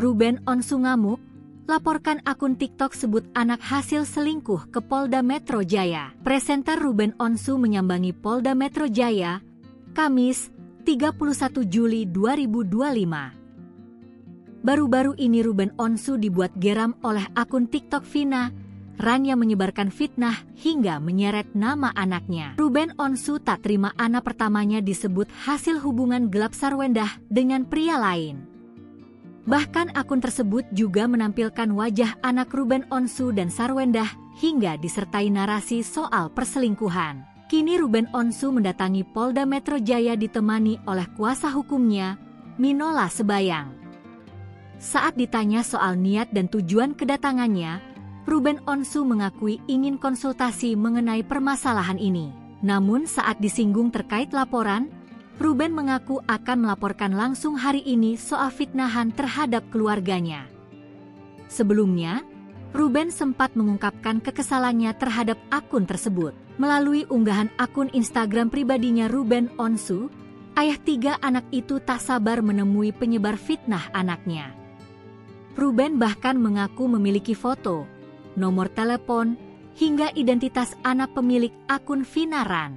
Ruben Onsu ngamuk, laporkan akun TikTok sebut anak hasil selingkuh ke Polda Metro Jaya. Presenter Ruben Onsu menyambangi Polda Metro Jaya, Kamis, 31 Juli 2025. Baru-baru ini Ruben Onsu dibuat geram oleh akun TikTok Vina Ran yang menyebarkan fitnah hingga menyeret nama anaknya. Ruben Onsu tak terima anak pertamanya disebut hasil hubungan gelap Sarwendah dengan pria lain. Bahkan akun tersebut juga menampilkan wajah anak Ruben Onsu dan Sarwendah hingga disertai narasi soal perselingkuhan. Kini Ruben Onsu mendatangi Polda Metro Jaya ditemani oleh kuasa hukumnya, Minola Sebayang. Saat ditanya soal niat dan tujuan kedatangannya, Ruben Onsu mengakui ingin konsultasi mengenai permasalahan ini. Namun saat disinggung terkait laporan, Ruben mengaku akan melaporkan langsung hari ini soal fitnahan terhadap keluarganya. Sebelumnya, Ruben sempat mengungkapkan kekesalannya terhadap akun tersebut. Melalui unggahan akun Instagram pribadinya Ruben Onsu, ayah 3 anak itu tak sabar menemui penyebar fitnah anaknya. Ruben bahkan mengaku memiliki foto, nomor telepon, hingga identitas anak pemilik akun Vina Ran.